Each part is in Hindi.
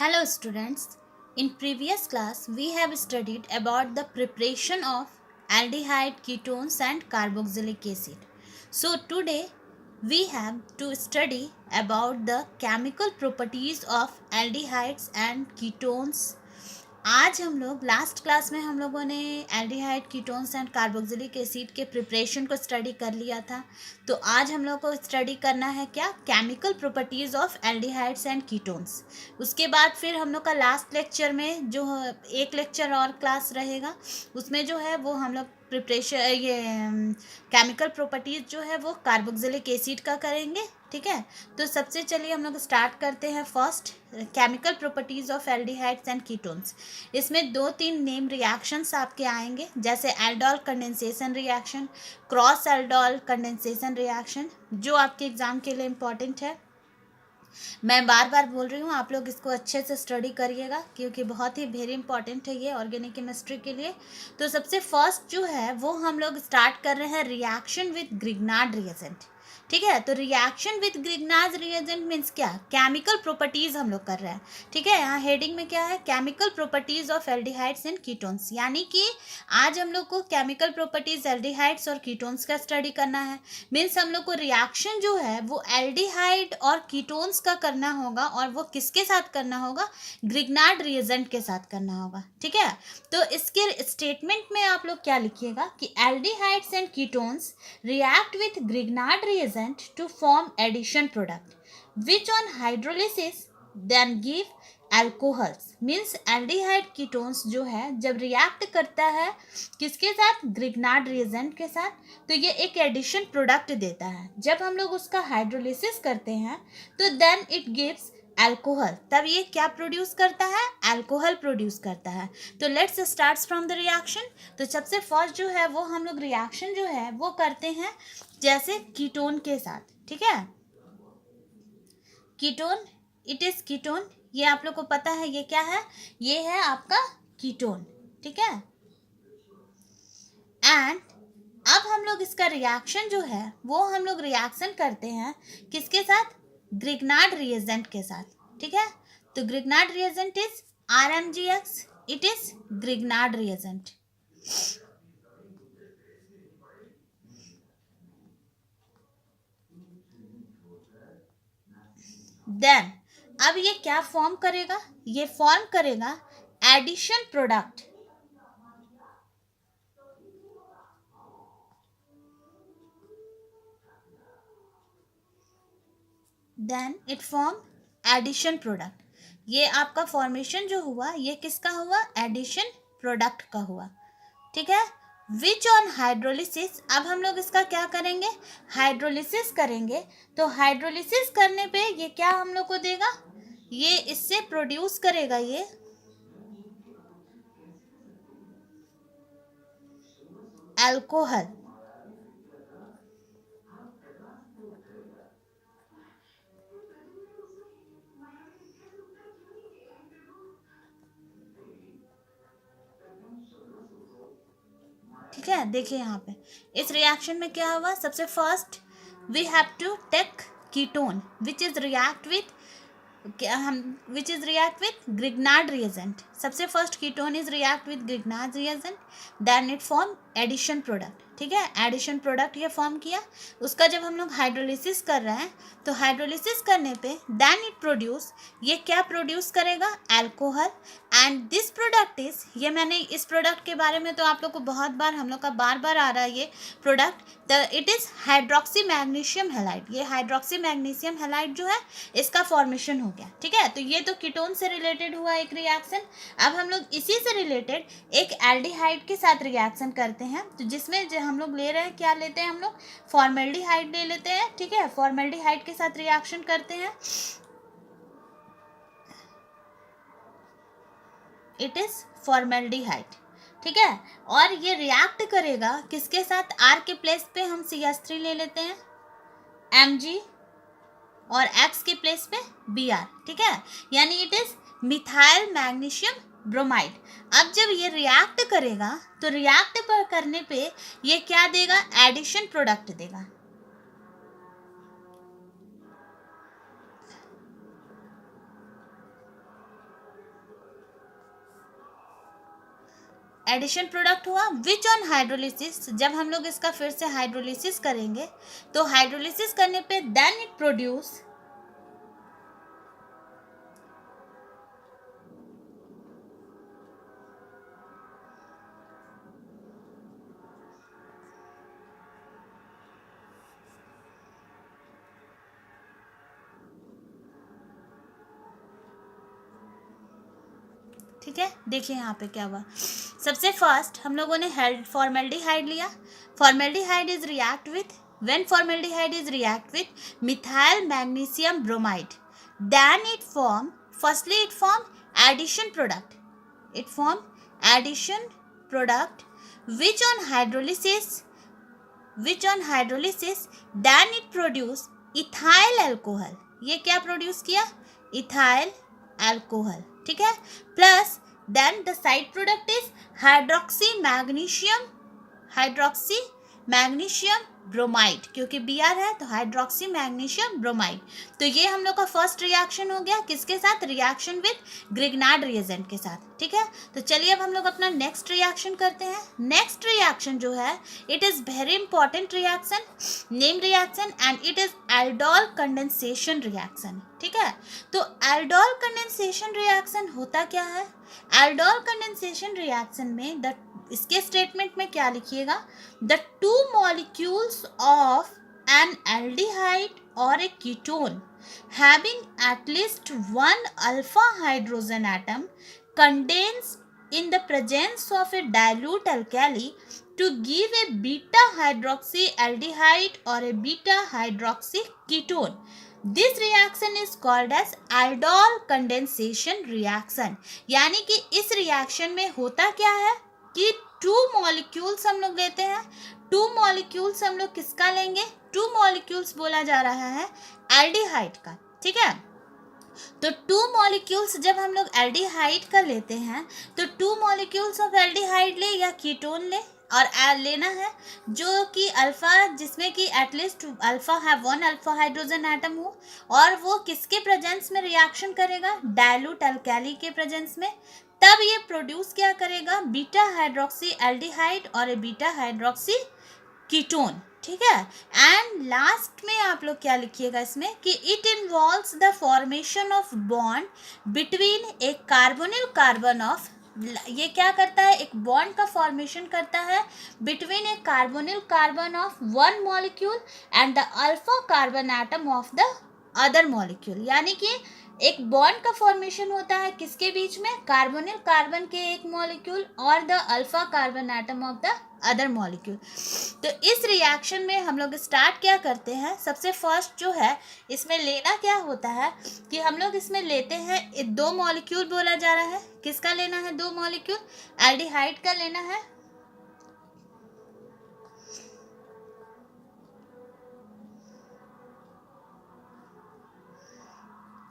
Hello students, in previous class we have studied about the preparation of aldehyde, ketones and carboxylic acid. So today we have to study about the chemical properties of aldehydes and ketones. आज हम लोग लास्ट क्लास में हम लोगों ने aldehyde ketones and carboxylic acid के प्रिपरेशन को स्टडी कर लिया था। तो आज हम लोग को स्टडी करना है क्या, chemical properties of aldehydes and ketones. उसके बाद फिर हम लोग का लास्ट लेक्चर में जो एक लेक्चर और क्लास रहेगा उसमें जो है वो हम लोग प्रिपरेशन ये केमिकल प्रॉपर्टीज जो है वो कार्बोक्सिलिक एसिड का करेंगे। ठीक है, तो सबसे चलिए हम लोग स्टार्ट करते हैं। First, chemical properties of aldehydes and ketones. इसमें 2-3 नेम रिएक्शंस आपके आएंगे, जैसे aldol condensation reaction, cross aldol condensation reaction, जो आपके एग्जाम के लिए इम्पॉर्टेंट है। मैं बार बार बोल रही हूँ, आप लोग इसको अच्छे से स्टडी करिएगा क्योंकि बहुत ही वेरी इंपॉर्टेंट है ये ऑर्गेनिक केमिस्ट्री के लिए। तो सबसे फर्स्ट जो है वो हम लोग स्टार्ट कर रहे हैं रिएक्शन विद ग्रिग्नार्ड रिएजेंट। ठीक है, तो reaction with Grignard reagent means क्या, केमिकल प्रॉपर्टीज हम लोग कर रहे हैं। ठीक है, यहाँ हेडिंग में क्या है, chemical properties of aldehydes and ketones, यानी कि आज हम लोग को केमिकल प्रॉपर्टीज एल्डिहाइड्स और कीटोन्स का स्टडी करना है। मीन्स हम लोग को रिएक्शन जो है वो एल्डिहाइड और कीटोन्स का करना होगा, और वो किसके साथ करना होगा, ग्रिग्नार्ड रिएजेंट के साथ करना होगा। ठीक है, तो इसके स्टेटमेंट में आप लोग क्या लिखिएगा कि aldehydes and ketones react with Grignard reagent to form addition product which on hydrolysis then give alcohols। Means aldehyde ketones जो है जब रिएक्ट करता है किसके साथ, ग्रिग्नार्ड रिएजेंट के साथ, तो ये एक एडिशन प्रोडक्ट देता है। जब हम लोग उसका हाइड्रोलिसिस करते हैं तो देन इट गिव्स अल्कोहल, तब ये क्या प्रोड्यूस करता है, अल्कोहल प्रोड्यूस करता है। तो let's start from the reaction. तो सबसे फर्स्ट जो है वो हम लोग रिएक्शन जो है वो करते हैं जैसे कीटोन के साथ। ठीक है, कीटोन, इट इज कीटोन, ये आप लोग को पता है ये क्या है, ये है आपका कीटोन। ठीक है, एंड अब हम लोग इसका रिएक्शन जो है वो हम लोग रिएक्शन करते हैं किसके साथ, ग्रिग्नार्ड रिएजेंट के साथ। ठीक है, तो Grignard reagent is RmGX, it is Grignard reagent. Then अब ये क्या फॉर्म करेगा, ये फॉर्म करेगा addition product. Then it form addition product. ये आपका फॉर्मेशन जो हुआ ये किसका हुआ, एडिशन प्रोडक्ट का हुआ। ठीक है, विच ऑन हाइड्रोलिसिस, अब हम लोग इसका क्या करेंगे, हाइड्रोलिसिस करेंगे। तो हाइड्रोलिसिस करने पे ये क्या हम लोग को देगा, ये इससे प्रोड्यूस करेगा ये अल्कोहल। ठीक है, देखिए यहाँ पे इस रिएक्शन में क्या हुआ, सबसे first we have to take ketone which is react with which is react with Grignard reagent। सबसे first ketone is react with Grignard reagent, then it form addition product. ठीक है, एडिशन प्रोडक्ट ये फॉर्म किया, उसका जब हम लोग हाइड्रोलिसिस कर रहे हैं तो हाइड्रोलिसिस करने पे देन इट प्रोड्यूस, ये क्या प्रोड्यूस करेगा, alcohol. And this product is, ये मैंने इस प्रोडक्ट के बारे में तो आप लोग को बहुत बार हम लोग का बार बार आ रहा है ये product, the it is hydroxy magnesium halide. ये हाइड्रोक्सी मैग्नीशियम हैलाइड जो है इसका फॉर्मेशन हो गया। ठीक है, तो ये तो कीटोन से रिलेटेड हुआ एक रिएक्शन। अब हम लोग इसी से रिलेटेड एक एल्डिहाइड के साथ रिएक्शन करते हैं, तो जिसमें जो हम लोग ले रहे हैं, क्या लेते हैं हम लोग, फॉर्मेल्डिहाइड ले लेते हैं। ठीक है, फॉर्मेल्डिहाइड के साथ रिएक्शन करते हैं, इट इज फॉर्मेल्डिहाइड। ठीक है, और ये रिएक्ट करेगा किसके साथ, R के प्लेस पे हम CH3 ले लेते हैं, Mg, और X के प्लेस पे Br। ठीक है, यानी it is methyl magnesium bromide. अब जब ये रिएक्ट करेगा तो रिएक्ट करने पे ये क्या देगा, एडिशन प्रोडक्ट देगा। एडिशन प्रोडक्ट हुआ विच ऑन हाइड्रोलिसिस, जब हम लोग इसका फिर से हाइड्रोलिसिस करेंगे तो हाइड्रोलिसिस करने पे देन इट प्रोड्यूस ठीक है। देखिए यहाँ पे क्या हुआ। सबसे फर्स्ट हम लोगों ने फॉर्मेल्डिहाइड लिया। Formaldehyde is react with when formaldehyde is react with methyl magnesium bromide, then it form firstly it form addition product, it form addition product which on hydrolysis then it produce ethyl alcohol। ये क्या प्रोड्यूस किया? इथाइल अल्कोहल, ठीक है। Plus then the side product is hydroxy magnesium bromide, क्योंकि Br है तो हाइड्रोक्सी मैग्नीशियम ब्रोमाइड। तो ये हम लोग का फर्स्ट रिएक्शन हो गया, किसके साथ? रिएक्शन विथ ग्रिग्नार्ड रिएजेंट के साथ, ठीक है। तो चलिए अब हम लोग अपना नेक्स्ट रिएक्शन करते हैं। नेक्स्ट रिएक्शन जो है it is very important reaction, name reaction, and it is aldol condensation reaction, ठीक है। तो एल्डोल कंडेंसेशन रिएक्शन होता क्या है? एल्डोल कंडेंसेशन रिएक्शन में इसके स्टेटमेंट में क्या लिखिएगा? The two molecules of an aldehyde और a ketone having at least one alpha hydrogen atom condense in the presence of a dilute alkali to give a beta hydroxy aldehyde or a beta hydroxy ketone. This reaction is called as aldol condensation reaction। यानी कि इस रिएक्शन में होता क्या है कि टू मॉलिक्यूल्स हम लोग लेते हैं। टू मॉलिक्यूल्स हम लोग किसका लेंगे? टू मॉलिक्यूल्स बोला जा रहा है एल्डिहाइड का, ठीक है। तो टू मॉलिक्यूल्स जब हम लोग एल्डिहाइड का लेते हैं तो टू मॉलिक्यूल्स ऑफ एल्डिहाइड ले या कीटोन ले, और लेना है जो कि अल्फा, जिसमें कि एटलीस्ट अल्फा है वन अल्फा हाइड्रोजन एटम हो, और वो किसके प्रेजेंस में रिएक्शन करेगा? डाइल्यूट अल्कली के प्रेजेंस में। तब ये प्रोड्यूस क्या करेगा? बीटा हाइड्रोक्सी एल्डिहाइड और ए बीटा हाइड्रोक्सी कीटोन, ठीक है। एंड लास्ट में आप लोग क्या लिखिएगा इसमें कि it involves the formation of bond between A carbonyl carbon of, ये क्या करता है? एक बॉन्ड का फॉर्मेशन करता है between A carbonyl carbon of one molecule and the alpha carbon atom of the other molecule. यानी कि एक बॉन्ड का फॉर्मेशन होता है किसके बीच में? कार्बोनिल कार्बन के एक मॉलिक्यूल और the alpha carbon atom of the other molecule. तो इस रिएक्शन में हम लोग स्टार्ट क्या करते हैं? सबसे फर्स्ट जो है इसमें लेना क्या होता है कि हम लोग इसमें लेते हैं दो मॉलिक्यूल बोला जा रहा है। किसका लेना है? दो मॉलिक्यूल एल्डिहाइड का लेना है।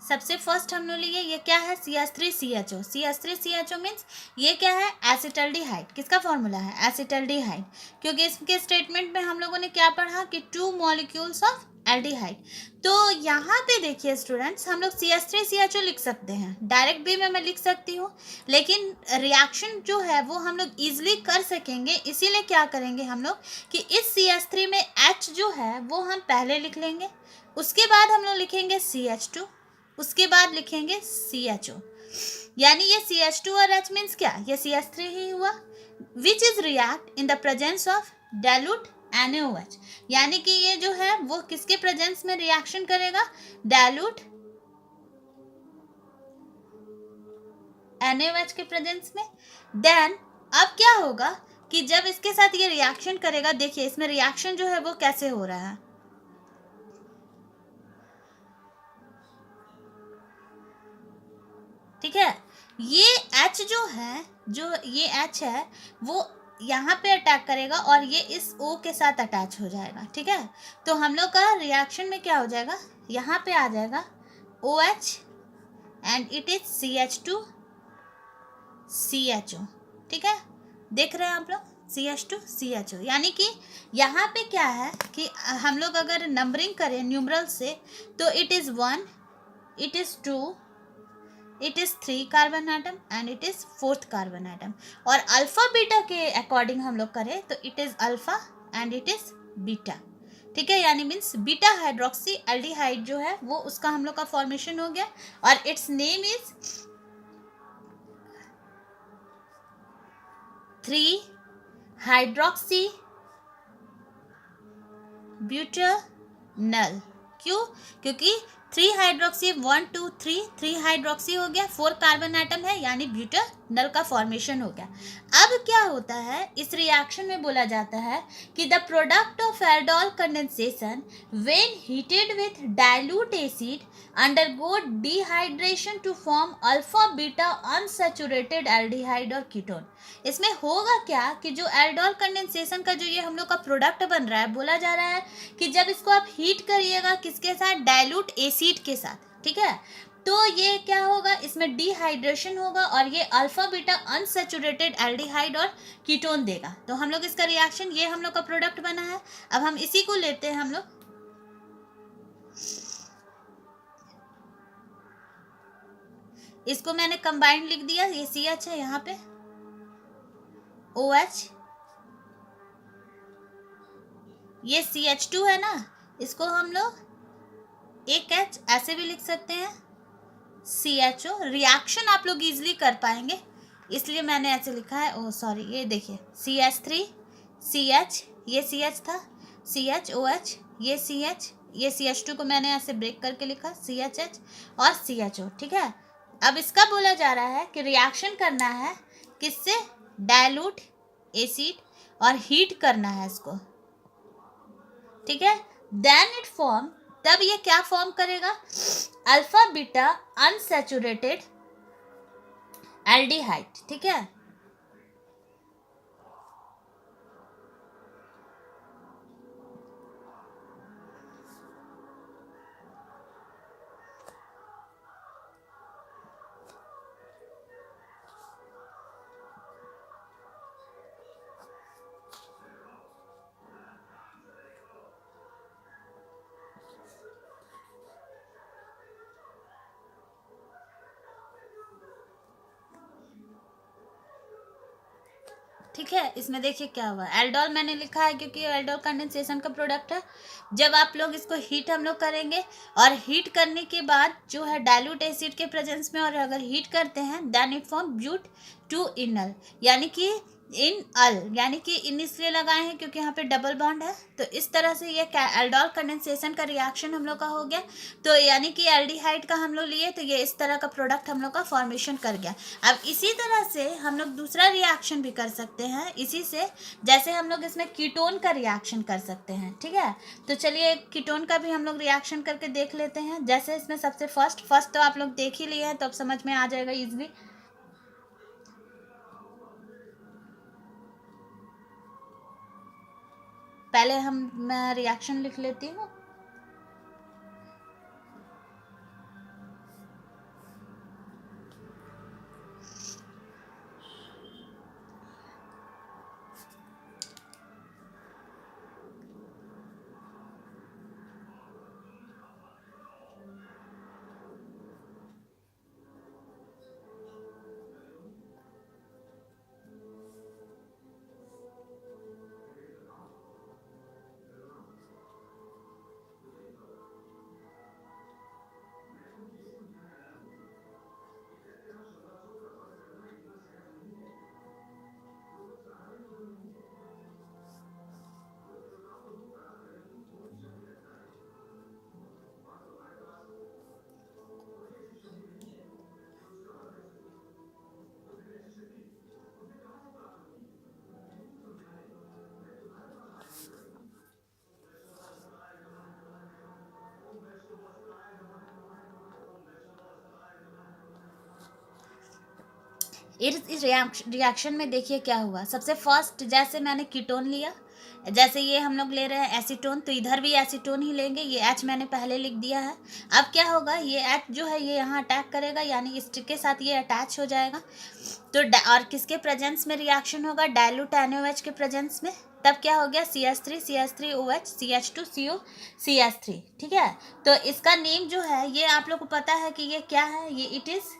सबसे फर्स्ट हम लोग लिए ये क्या है? CH3CHO। CH3CHO मीन्स ये क्या है? एसिटल्डिहाइड। किसका फॉर्मूला है? एसिटल्डिहाइड। क्योंकि इसके स्टेटमेंट में हम लोगों ने क्या पढ़ा कि टू मॉलिक्यूल्स ऑफ एल्डिहाइड। तो यहाँ पे देखिए स्टूडेंट्स, हम लोग CH3CHO लिख सकते हैं, डायरेक्ट भी मैं लिख सकती हूँ, लेकिन रिएक्शन जो है वो हम लोग ईजिली कर सकेंगे। इसीलिए क्या करेंगे हम लोग कि इस CH3 में H जो है वो हम पहले लिख लेंगे, उसके बाद हम लोग लिखेंगे CH2, उसके बाद लिखेंगे CHO। यानी ये CH2 और H मीन्स क्या? ये CH3 ही हुआ, विच is react in the presence of dilute NaOH। यानी कि ये जो है वो किसके प्रेजेंस में रिएक्शन करेगा? डाइल्यूट NaOH के प्रेजेंस में। देन अब क्या होगा कि जब इसके साथ ये रिएक्शन करेगा, देखिए इसमें रिएक्शन जो है वो कैसे हो रहा है। ठीक है, ये H जो है, जो ये H है वो यहाँ पे अटैक करेगा और ये इस O के साथ अटैच हो जाएगा। ठीक है, तो हम लोग का रिएक्शन में क्या हो जाएगा? यहाँ पे आ जाएगा OH and it is CH2 CHO। ठीक है, देख रहे हैं आप लोग, CH2 CHO। यानी कि यहाँ पे क्या है कि हम लोग अगर नंबरिंग करें न्यूमरल से तो it is 1, it is 2, it is 3 carbon atom and it is 4th carbon atom. और अल्फा बीटा के अकॉर्डिंग हम लोग करें तो it is alpha and it is beta. ठीक है, यानी मीन्स बीटा हाइड्रोक्सी एल्डिहाइड जो है वो उसका हम लोग का फॉर्मेशन हो गया और it's name is 3 hydroxy butanol. क्यों? क्योंकि 3 हाइड्रोक्सी 1 2 3 हाइड्रोक्सी हो गया, 4 कार्बन आइटम है यानी ब्यूटेनॉल का फॉर्मेशन हो गया। अब क्या होता है इस रिएक्शन में बोला जाता है कि the product of aldol condensation when heated with dilute acid undergo dehydration to form alpha beta unsaturated aldehyde और कीटोन। इसमें होगा क्या कि जो एल्डोल कंडेंसेशन का जो ये हम लोग का प्रोडक्ट बन रहा है, बोला जा रहा है कि जब इसको आप हीट करिएगा किसके साथ, डाइल्यूट एसिड के साथ, ठीक है, तो ये क्या होगा, इसमें डिहाइड्रेशन होगा और ये अल्फा बीटा अनसैचुरेटेड एल्डिहाइड और कीटोन देगा। तो हम लोग इसका रिएक्शन, ये हम लोग का प्रोडक्ट बना है। अब हम इसी को लेते हैं हम लोग, इसको मैंने कंबाइंड लिख दिया, ये CH है यहाँ पे, OH, ये CH2 है ना, इसको हम लोग एक H ऐसे भी लिख सकते हैं, CHO। रिएक्शन आप लोग इजीली कर पाएंगे इसलिए मैंने ऐसे लिखा है। ओह सॉरी, ये देखिए CH3 CH, ये CH था, CH OH, ये CH, ये CH2 को मैंने ऐसे ब्रेक करके लिखा CHH और CHO। ठीक है, अब इसका बोला जा रहा है कि रिएक्शन करना है किससे, डाइल्यूट एसिड और हीट करना है इसको। ठीक है, देन इट फॉर्म, तब ये क्या फॉर्म करेगा, अल्फा बीटा अनसैचुरेटेड एल्डिहाइड। ठीक है, ठीक है, इसमें देखिए क्या हुआ, एल्डोल मैंने लिखा है क्योंकि एल्डोल कंडेंसेशन का प्रोडक्ट है। जब आप लोग इसको हीट हम लोग करेंगे और हीट करने के बाद जो है डाइल्यूट एसिड के प्रेजेंस में, और अगर हीट करते हैं then it form but two enal, यानी कि इन अल, यानी कि इन इसलिए लगाए हैं क्योंकि यहाँ पे डबल बॉन्ड है। तो इस तरह से ये एल्डोल कंडेंसेशन का रिएक्शन हम लोग का हो गया। तो यानी कि एल्डिहाइड का हम लोग लिए तो ये इस तरह का प्रोडक्ट हम लोग का फॉर्मेशन कर गया। अब इसी तरह से हम लोग दूसरा रिएक्शन भी कर सकते हैं इसी से, जैसे हम लोग इसमें कीटोन का रिएक्शन कर सकते हैं। ठीक है, तो चलिए कीटोन का भी हम लोग रिएक्शन करके देख लेते हैं। जैसे इसमें सबसे फर्स्ट तो आप लोग देख ही लिए हैं तो अब समझ में आ जाएगा इजीली। पहले मैं रिएक्शन लिख लेती हूँ। इस रिएक्शन में देखिए क्या हुआ। सबसे फर्स्ट जैसे मैंने कीटोन लिया, जैसे ये हम लोग ले रहे हैं एसीटोन, तो इधर भी एसीटोन ही लेंगे। ये H मैंने पहले लिख दिया है। अब क्या होगा, ये H जो है ये यहाँ अटैक करेगा, यानी इस के साथ ये अटैच हो जाएगा। तो और किसके प्रेजेंस में रिएक्शन होगा, डाइल्यूट NaOH के प्रेजेंस में। तब क्या हो गया, CH3OH CH2CO CH3। ठीक है, तो इसका नेम जो है ये आप लोग को पता है कि ये क्या है, ये इट इज़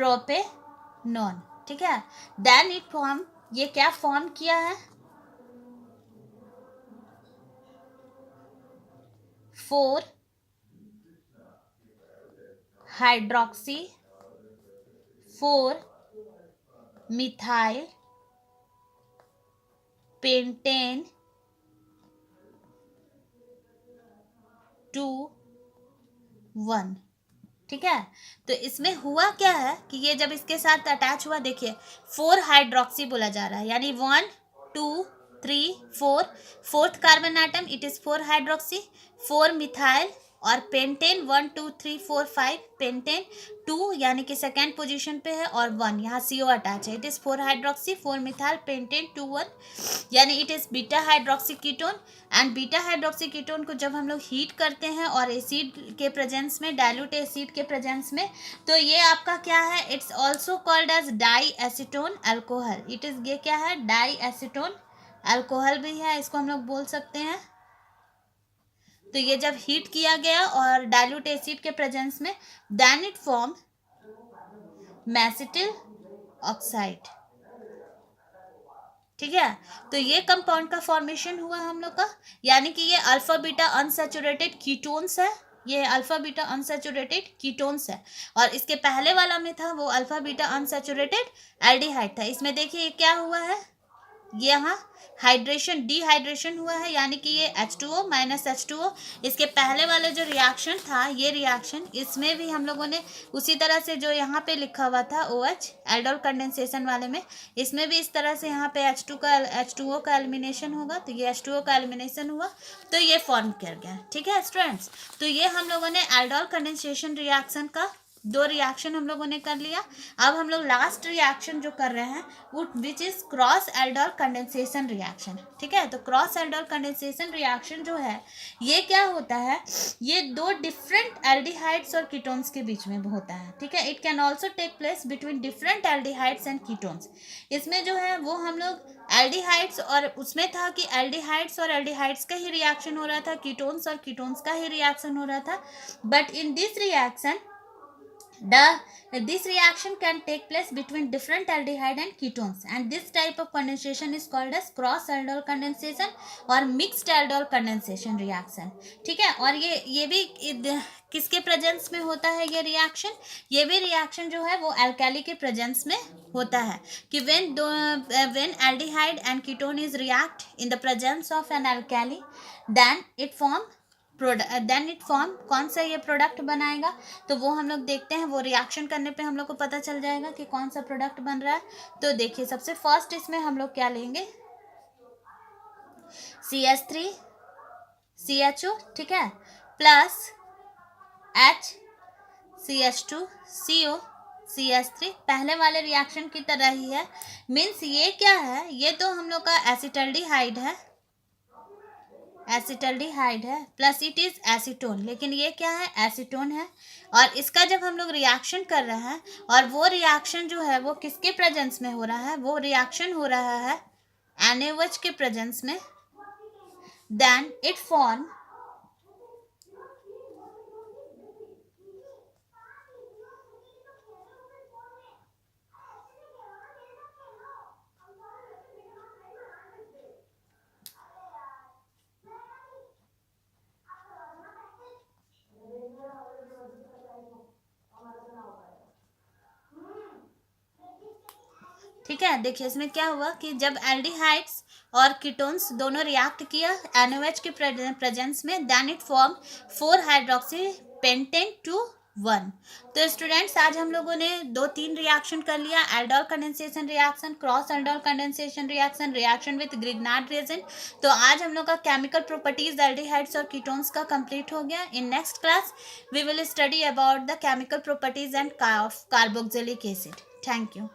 प्रोपेनॉन, ठीक है। देन इट फॉर्म, ये क्या फॉर्म किया है, 4 हाइड्रोक्सी 4 मिथाइल पेंटेन 2 1, ठीक है। तो इसमें हुआ क्या है कि ये जब इसके साथ अटैच हुआ, देखिए 4 हाइड्रोक्सी बोला जा रहा है, यानी 1 2 3 4, fourth carbon atom it is 4 hydroxy, 4 methyl, और पेंटेन 1 2 3 4 5, पेंटेन 2 यानी कि सेकेंड पोजीशन पे है, और 1 यहाँ CO अटैच है। It is 4 hydroxy 4 methyl pentane 2 1, यानी it is beta hydroxy ketone. And beta hydroxy ketone को जब हम लोग हीट करते हैं और एसिड के प्रेजेंस में, डाइल्यूट एसिड के प्रेजेंस में, तो ये आपका क्या है, it's also called as diacetone alcohol. It is, ये क्या है, डाई एसीटोन अल्कोहल भी है, इसको हम लोग बोल सकते हैं। तो ये जब हीट किया गया और डाइल्यूट एसिड के प्रेजेंस में, then it form mesityl oxide, ठीक है। तो ये कंपाउंड का फॉर्मेशन हुआ हम लोग का, यानी कि ये अल्फा बीटा अनसैचुरेटेड कीटोन्स है, ये अल्फा बीटा अनसैचुरेटेड कीटोन्स है। और इसके पहले वाला में था वो अल्फा बीटा अनसैचुरेटेड एल्डिहाइड था। इसमें देखिए क्या हुआ है, यहाँ हाइड्रेशन, डिहाइड्रेशन हुआ है, यानी कि ये H2O माइनस H2O। इसके पहले वाला जो रिएक्शन था, ये रिएक्शन, इसमें भी हम लोगों ने उसी तरह से जो यहाँ पे लिखा हुआ था OH एल्डोल कंडेंसेशन वाले में, इसमें भी इस तरह से यहाँ पे H2O का एलिमिनेशन होगा। तो ये H2O का एलिमिनेशन हुआ, तो ये फॉर्म कर गया, ठीक है स्टूडेंट्स। तो ये हम लोगों ने एल्डोल कंडेंसेशन रिएक्शन का 2 रिएक्शन हम लोगों ने कर लिया। अब हम लोग लास्ट रिएक्शन जो कर रहे हैं वो which is cross aldol condensation reaction, ठीक है। तो क्रॉस एल्डोल कंडेंसेशन रिएक्शन जो है, ये क्या होता है, ये 2 डिफरेंट एल्डिहाइड्स और कीटोन्स के बीच में होता है, ठीक है। It can also take place between different aldehydes and ketones. इसमें जो है वो हम लोग एल्डिहाइड्स, और उसमें था कि एल्डिहाइड्स और एल्डिहाइड्स का ही रिएक्शन हो रहा था, कीटोन्स और कीटोन्स का ही रिएक्शन हो रहा था। But in this reaction, this reaction can take place between different aldehyde and ketones, and this type of condensation is called as cross aldol condensation और mixed aldol condensation reaction, ठीक है। और ये भी किसके प्रेजेंस में होता है ये रिएक्शन, ये भी रिएक्शन जो है वो अल्काली के प्रेजेंस में होता है, कि when aldehyde and ketone is react in the presence of an alkali, then it form कौन सा ये प्रोडक्ट बनाएगा, तो वो हम लोग देखते हैं, वो रिएक्शन करने पे हम लोग को पता चल जाएगा कि कौन सा प्रोडक्ट बन रहा है। तो देखिए सबसे फर्स्ट इसमें हम लोग क्या लेंगे, CH3 CHO, ठीक है, plus H CH2 CO CH3, पहले वाले रिएक्शन की तरह ही है। मीन्स ये क्या है, ये तो हम लोग का एसिटल्डिहाइड है, एसिटल्डिहाइड है, प्लस इट इज एसीटोन, लेकिन ये क्या है, एसीटोन है। और इसका जब हम लोग रिएक्शन कर रहे हैं, और वो रिएक्शन जो है वो किसके प्रेजेंस में हो रहा है, वो रिएक्शन हो रहा है NaOH के प्रेजेंस में, देन इट फॉर्म ठीक है। देखिए इसमें क्या हुआ कि जब एल्डिहाइड्स और कीटोन्स दोनों रिएक्ट किया NaOH के प्रेजेंस में, then it form 4 hydroxy pentane 2 1। तो स्टूडेंट्स आज हम लोगों ने 2-3 रिएक्शन कर लिया, aldol condensation reaction, cross aldol condensation reaction, reaction with Grignard reagent. तो आज हम लोग का केमिकल प्रॉपर्टीज एल्डिहाइड्स और कीटोन्स का कंप्लीट हो गया। In next class we will study about the chemical properties and carboxylic acid. Thank you.